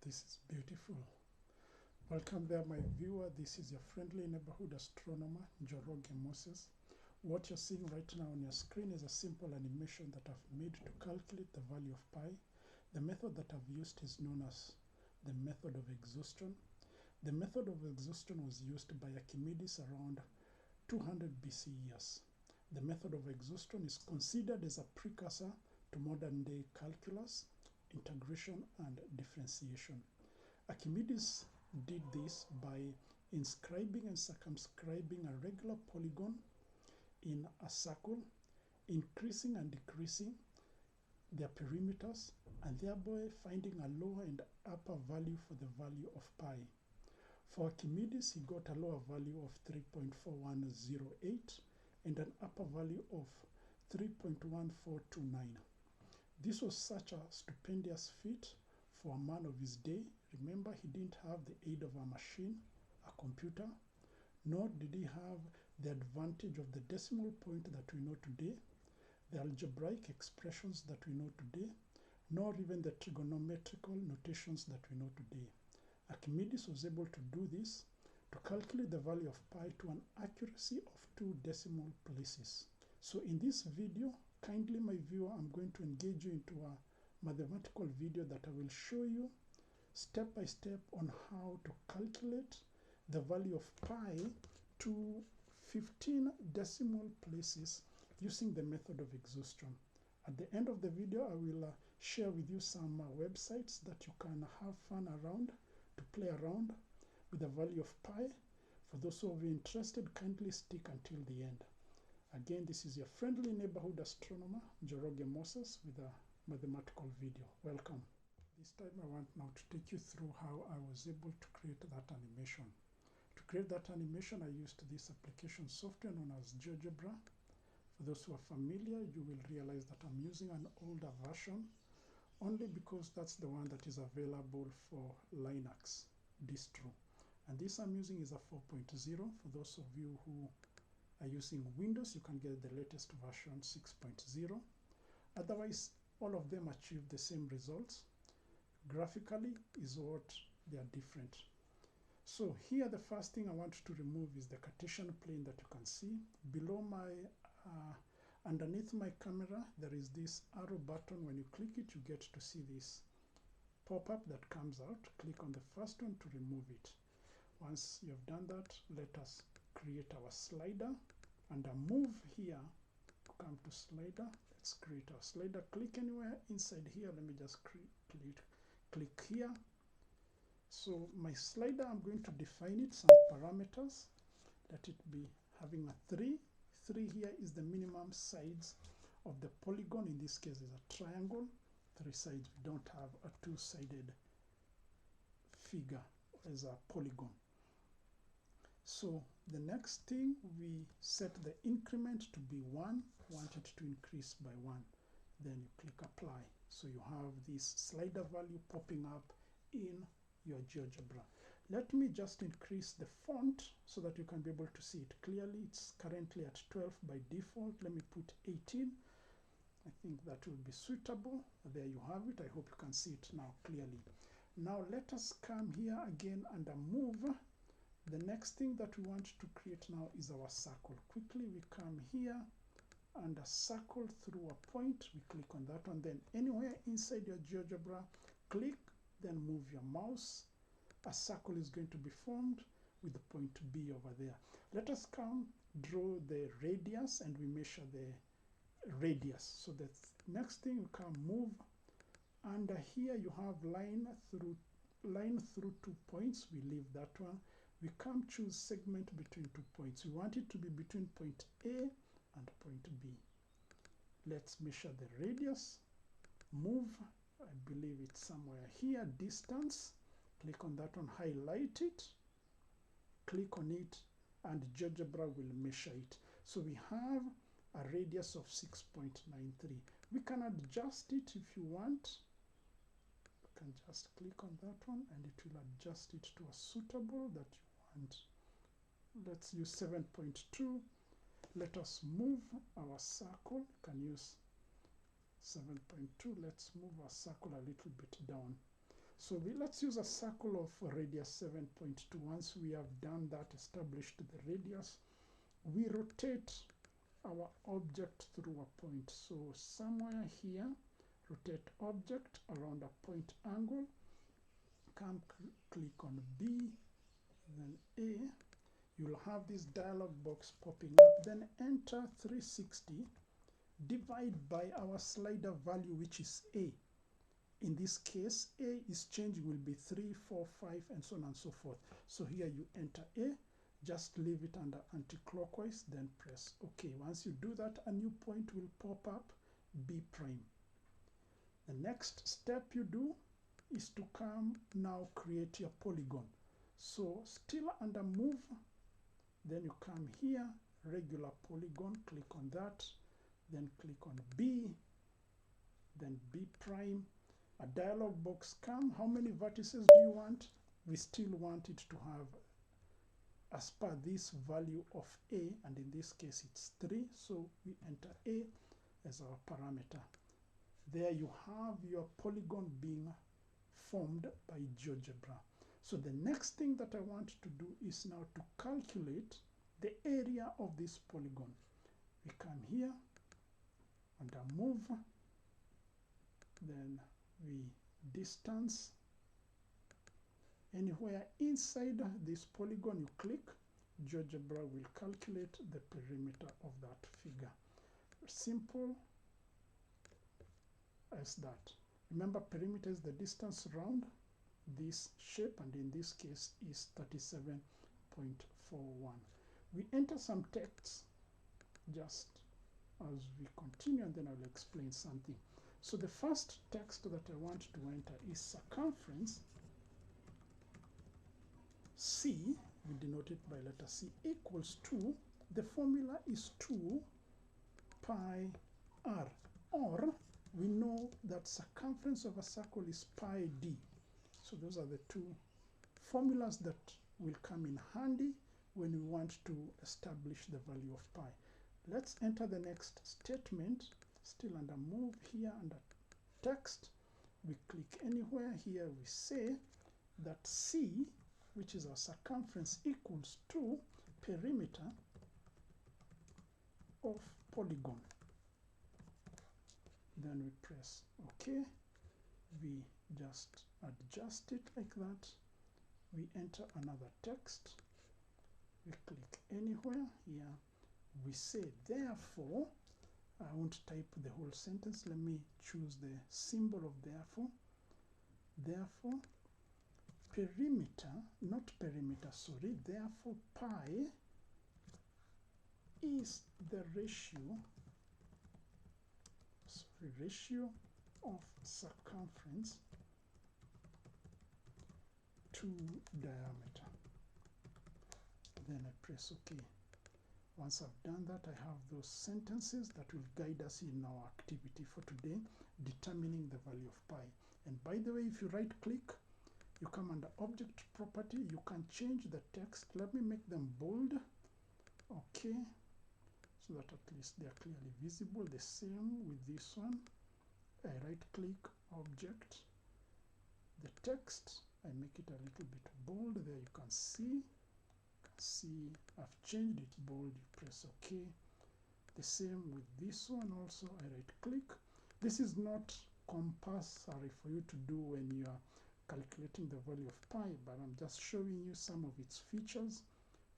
This is beautiful. Welcome there, my viewer. This is your friendly neighborhood astronomer, njorogemosesn. What you're seeing right now on your screen is a simple animation that I've made to calculate the value of pi. The method that I've used is known as the method of exhaustion. The method of exhaustion was used by Archimedes around 200 BC years. The method of exhaustion is considered as a precursor to modern day calculus, integration, and differentiation. Archimedes did this by inscribing and circumscribing a regular polygon in a circle, increasing and decreasing their perimeters, and thereby finding a lower and upper value for the value of pi. For Archimedes, he got a lower value of 3.4108 and an upper value of 3.1429. This was such a stupendous feat for a man of his day. Remember, he didn't have the aid of a machine, a computer, nor did he have the advantage of the decimal point that we know today, the algebraic expressions that we know today, nor even the trigonometrical notations that we know today. Archimedes was able to do this, to calculate the value of pi to an accuracy of 2 decimal places. So in this video, kindly, my viewer, I'm going to engage you into a mathematical video that I will show you step by step on how to calculate the value of pi to 15 decimal places using the method of exhaustion. At the end of the video, I will share with you some websites that you can have fun around, to play around with the value of pi. For those who are interested, kindly stick until the end. Again, this is your friendly neighborhood astronomer, njorogemosesn, with a mathematical video. Welcome. This time I want now to take you through how I was able to create that animation. To create that animation, I used this application software known as GeoGebra. For those who are familiar, you will realize that I'm using an older version only because that's the one that is available for Linux distro. And this I'm using is a 4.0. For those of you who are using Windows, you can get the latest version 6.0. Otherwise, all of them achieve the same results. Graphically is what they are different. So here, the first thing I want to remove is the Cartesian plane that you can see. Below my, underneath my camera, there is this arrow button. When you click it, you get to see this pop-up that comes out. Click on the first one to remove it. Once you have done that, let us create our slider. And a move here, come to slider. Let's create our slider. Click anywhere inside here. Let me just click here. So my slider, I'm going to define it, some parameters. Let it be having a 3. 3 here is the minimum sides of the polygon. In this case, is a triangle. 3 sides. We don't have a 2-sided figure as a polygon. So the next thing, we set the increment to be 1, want it to increase by 1. Then you click apply. So you have this slider value popping up in your GeoGebra. Let me just increase the font so that you can be able to see it clearly. It's currently at 12 by default. Let me put 18. I think that will be suitable. There you have it. I hope you can see it now clearly. Now let us come here again and move. The next thing that we want to create now is our circle. Quickly, we come here and a circle through a point. We click on that one. Then anywhere inside your GeoGebra, click, then move your mouse. A circle is going to be formed with the point B over there. Let us come draw the radius and we measure the radius. So the next thing, you can move. Under here, you have line through 2 points. We leave that one. We come choose segment between 2 points. We want it to be between point A and point B. Let's measure the radius. Move. I believe it's somewhere here. Distance. Click on that one. Highlight it. Click on it. And GeoGebra will measure it. So we have a radius of 6.93. We can adjust it if you want. You can just click on that one and it will adjust it to a suitable that you want. Let's use 7.2. Let us move our circle. You can use 7.2. Let's move our circle a little bit down. So let's use a circle of radius 7.2. Once we have done that, established the radius, we rotate our object through a point. So somewhere here, rotate object around a point angle, come click on B, then A. You'll have this dialog box popping up, then enter 360, divide by our slider value, which is A. In this case, A is changing, will be 3, 4, 5, and so on and so forth. So here you enter A, just leave it under anti-clockwise, then press OK. Once you do that, a new point will pop up, B prime. The next step you do is to come now create your polygon. So still under move, then you come here, regular polygon, click on that, then click on B, then B prime. A dialog box come. How many vertices do you want? We still want it to have as per this value of A, and in this case it's 3, so we enter A as our parameter. There you have your polygon being formed by GeoGebra. So the next thing that I want to do is now to calculate the area of this polygon. We come here, under move, then we distance. Anywhere inside this polygon you click, GeoGebra will calculate the perimeter of that figure. Simple as that. Remember, perimeter is the distance around this shape, and in this case is 37.41. We enter some text just as we continue, and then I'll explain something. So the first text that I want to enter is circumference C, we denote it by letter C, equals to, the formula is 2 pi r, or we know that circumference of a circle is pi d. So those are the two formulas that will come in handy when we want to establish the value of pi. Let's enter the next statement, still under move here, under text. We click anywhere here, we say that C, which is our circumference, equals to perimeter of polygon. Then we press OK. We just adjust it like that. We enter another text. We click anywhere here. We say, therefore, I won't type the whole sentence. Let me choose the symbol of therefore. Therefore, perimeter, not perimeter, sorry, therefore pi is the ratio of circumference to diameter. Then I press OK. Once I've done that, I have those sentences that will guide us in our activity for today, determining the value of pi. And by the way, if you right click, you come under object property, you can change the text. Let me make them bold. Okay, so that at least they are clearly visible. The same with this one. I right click object, the text, I make it a little bit bold. There you can see I've changed it bold. You press OK. The same with this one also. I right click. This is not compulsory for you to do when you are calculating the value of pi, but I'm just showing you some of its features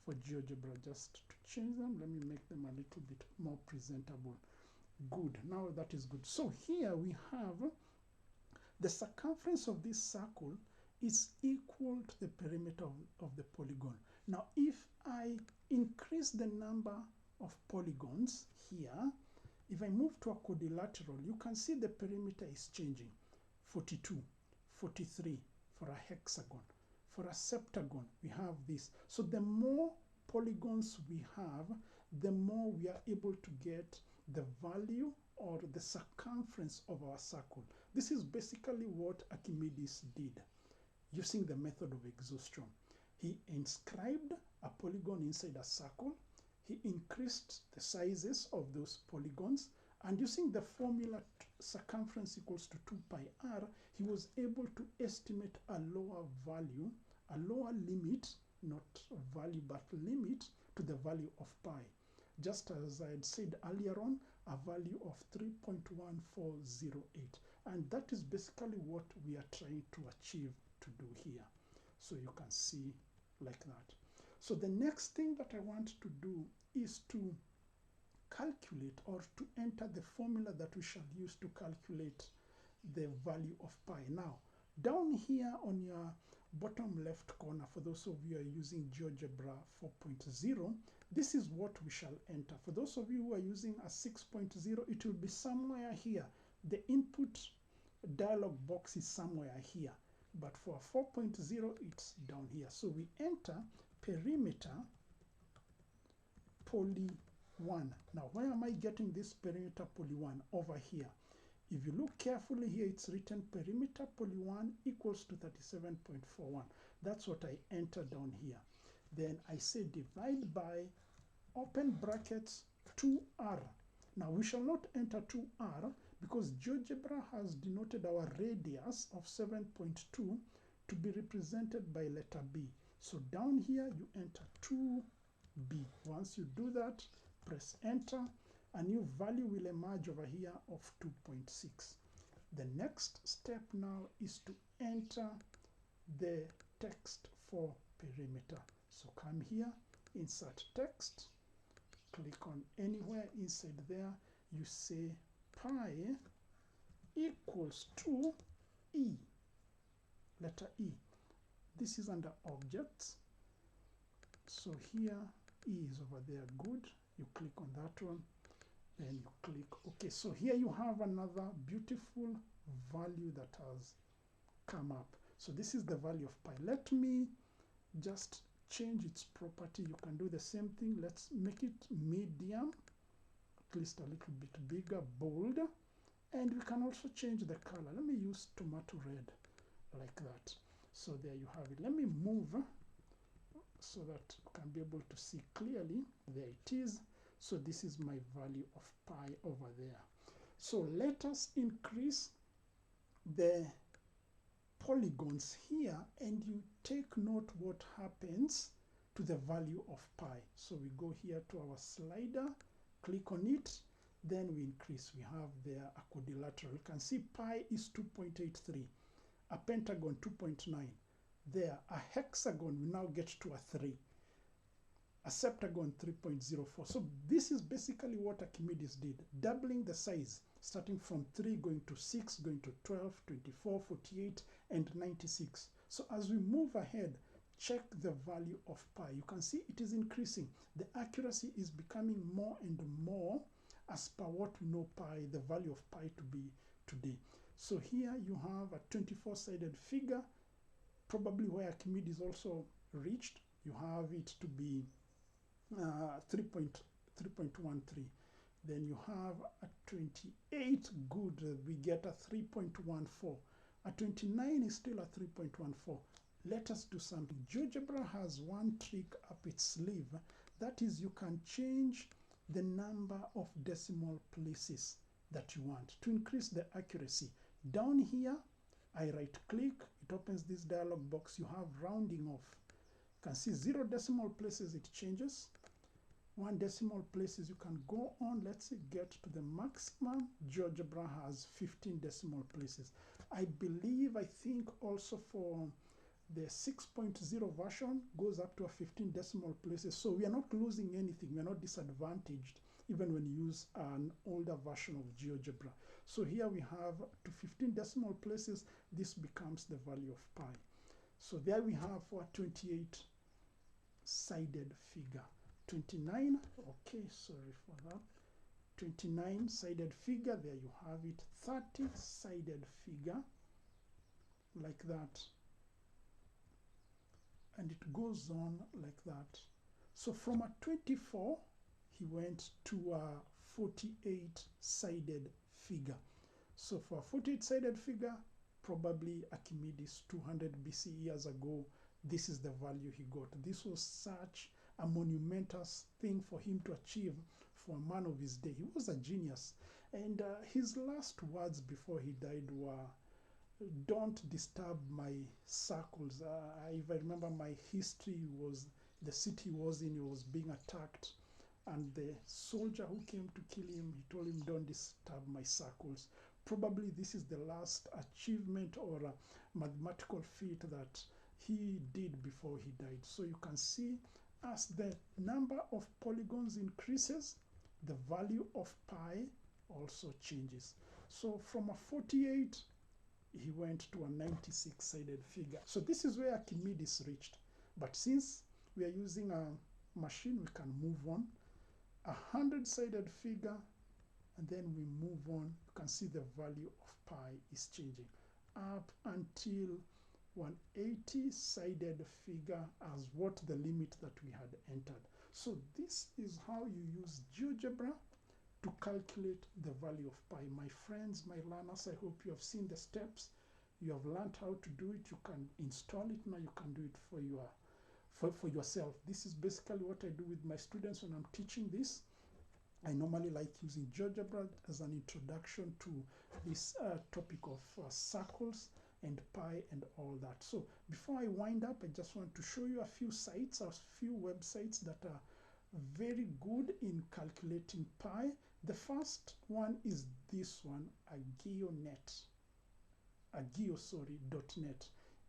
for GeoGebra just to change them. Let me make them a little bit more presentable. Good. Now that is good. So here we have the circumference of this circle is equal to the perimeter of the polygon. Now, if I increase the number of polygons here, if I move to a quadrilateral, you can see the perimeter is changing. 42, 43 for a hexagon. For a septagon, we have this. So the more polygons we have, the more we are able to get the value or the circumference of our circle. This is basically what Archimedes did using the method of exhaustion. He inscribed a polygon inside a circle. He increased the sizes of those polygons, And using the formula circumference equals to 2 pi r, he was able to estimate a lower value, a lower limit, not value but limit, to the value of pi. Just as I had said earlier on, a value of 3.1408. And that is basically what we are trying to achieve to do here. So you can see like that. So the next thing that I want to do is to calculate or to enter the formula that we shall use to calculate the value of pi. Now, down here on your bottom left corner, for those of you who are using GeoGebra 4.0, this is what we shall enter. For those of you who are using a 6.0, it will be somewhere here. The input dialog box is somewhere here. But for 4.0, it's down here. So we enter perimeter poly 1. Now, where am I getting this perimeter poly 1? Over here. If you look carefully here, it's written perimeter poly 1 equals to 37.41. That's what I enter down here. Then I say divide by, open brackets, 2r. Now, we shall not enter 2r because GeoGebra has denoted our radius of 7.2 to be represented by letter B. So down here, you enter 2b. Once you do that, press enter. A new value will emerge over here of 2.6. The next step now is to enter the text for perimeter. So come here, insert text, click on anywhere inside there, you say pi equals to E, letter E. This is under objects. So here E is over there, good. You click on that one, then you click OK. So here you have another beautiful value that has come up. So this is the value of pi. Let me just change its property. You can do the same thing. Let's make it medium, at least a little bit bigger, bold. And we can also change the color. Let me use tomato red like that. So there you have it. Let me move so that you can be able to see clearly. There it is. So this is my value of pi over there. So let us increase the polygons here and you take note what happens to the value of pi. So we go here to our slider, click on it, then we increase. We have there a quadrilateral. You can see pi is 2.83, a pentagon 2.9. There, a hexagon, we now get to a 3. A septagon 3.04. So this is basically what Archimedes did, doubling the size, starting from 3 going to 6, going to 12, 24, 48, and 96. So as we move ahead, check the value of pi. You can see it is increasing. The accuracy is becoming more and more as per what we know pi, the value of pi to be today. So here you have a 24-sided figure, probably where Archimedes also reached. You have it to be 3.13. Then you have a 28, good, we get a 3.14. A 29 is still a 3.14. Let us do something. GeoGebra has one trick up its sleeve. That is, you can change the number of decimal places that you want to increase the accuracy. Down here, I right click, it opens this dialog box. You have rounding off. You can see 0 decimal places, it changes. 1 decimal places, you can go on. Let's get to the maximum. GeoGebra has 15 decimal places. I think also for the 6.0 version goes up to a 15 decimal places. So we are not losing anything. We are not disadvantaged even when you use an older version of GeoGebra. So here we have to 15 decimal places. This becomes the value of pi. So there we have for a 28-sided figure. 29, okay, sorry for that. 29-sided figure, there you have it. 30-sided figure, like that. And it goes on like that. So from a 24, he went to a 48-sided figure. So for a 48-sided figure, probably Archimedes 200 BC years ago, this is the value he got. This was such a monumentous thing for him to achieve for a man of his day. He was a genius. And his last words before he died were, "Don't disturb my circles." If I remember my history, was the city he was in, he was being attacked, and the soldier who came to kill him, he told him, "Don't disturb my circles." Probably this is the last achievement or mathematical feat that he did before he died. So you can see, as the number of polygons increases, the value of pi also changes. So from a 48, he went to a 96-sided figure. So this is where Archimedes reached. But since we are using a machine, we can move on. 100-sided figure, and then we move on. You can see the value of pi is changing up until 180-sided figure as what the limit that we had entered. So this is how you use GeoGebra to calculate the value of pi. My friends, my learners, I hope you have seen the steps. You have learned how to do it. You can install it now. You can do it for yourself. This is basically what I do with my students when I'm teaching this. I normally like using GeoGebra as an introduction to this topic of circles and pi and all that. So before I wind up, I just want to show you a few sites, a few websites that are very good in calculating pi. The first one is this one, .net.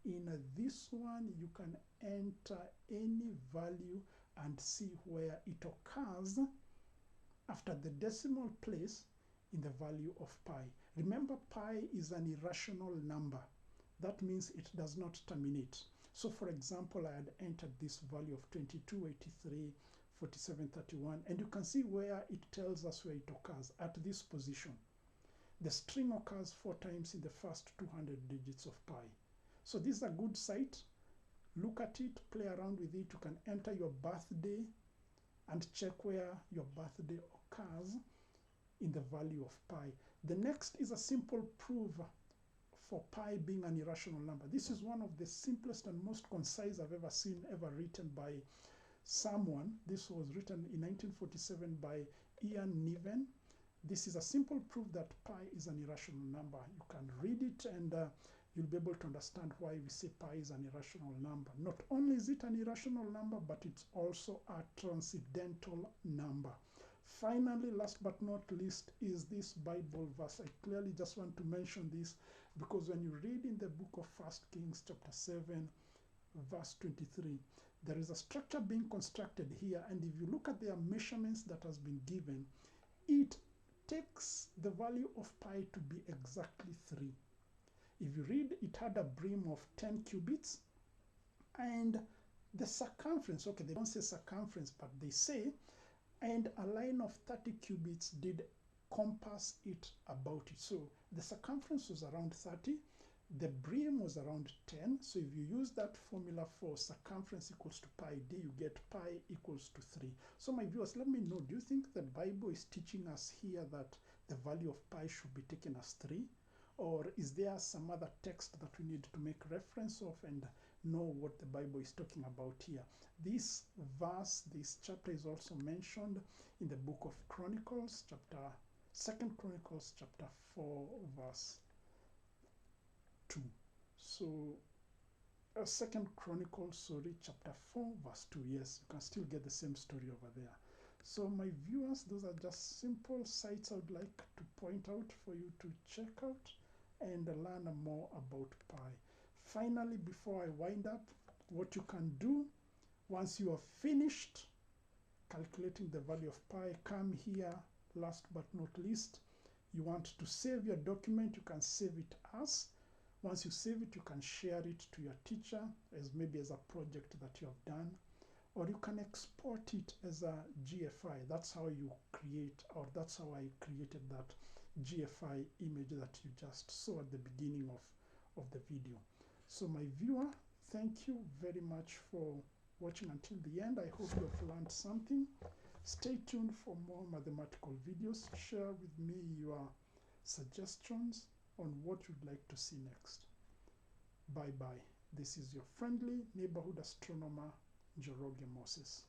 In this one, you can enter any value and see where it occurs after the decimal place in the value of pi. Remember, pi is an irrational number. That means it does not terminate. So for example, I had entered this value of 2283, 4731, and you can see where it tells us where it occurs, at this position. The string occurs 4 times in the first 200 digits of pi. So this is a good site. Look at it, play around with it. You can enter your birthday and check where your birthday occurs in the value of pi. The next is a simple proof for pi being an irrational number. This is one of the simplest and most concise I've ever seen, ever written by someone. This was written in 1947 by Ian Niven. This is a simple proof that pi is an irrational number. You can read it and you'll be able to understand why we say pi is an irrational number. Not only is it an irrational number, but it's also a transcendental number. Finally, last but not least, is this Bible verse. I clearly just want to mention this because when you read in the book of 1 Kings chapter 7, verse 23, there is a structure being constructed here, and if you look at their measurements that has been given, it takes the value of pi to be exactly 3. If you read, it had a brim of 10 cubits, and the circumference, okay, they don't say circumference, but they say, and a line of 30 cubits did compass it about it. So the circumference was around 30, the brim was around 10. So if you use that formula for circumference equals to pi d, you get pi equals to 3. So my viewers, let me know, do you think the Bible is teaching us here that the value of pi should be taken as 3? Or is there some other text that we need to make reference of and know what the Bible is talking about here? This verse, this chapter is also mentioned in the book of Chronicles, 2 Chronicles chapter 4, verse 2. So 2 Chronicles, chapter 4, verse 2. Yes, you can still get the same story over there. So my viewers, those are just simple sites I would like to point out for you to check out and learn more about pi. Finally, before I wind up, what you can do once you have finished calculating the value of pi, come here, last but not least, you want to save your document, you can save it as. Once you save it, you can share it to your teacher as maybe as a project that you have done, or you can export it as a GFI. That's how you create, or that's how I created that GFI image that you just saw at the beginning of the video. So my viewer, thank you very much for watching until the end. I hope you have learned something. Stay tuned for more mathematical videos. Share with me your suggestions on what you'd like to see next. Bye bye. This is your friendly neighborhood astronomer, NjorogeMoses.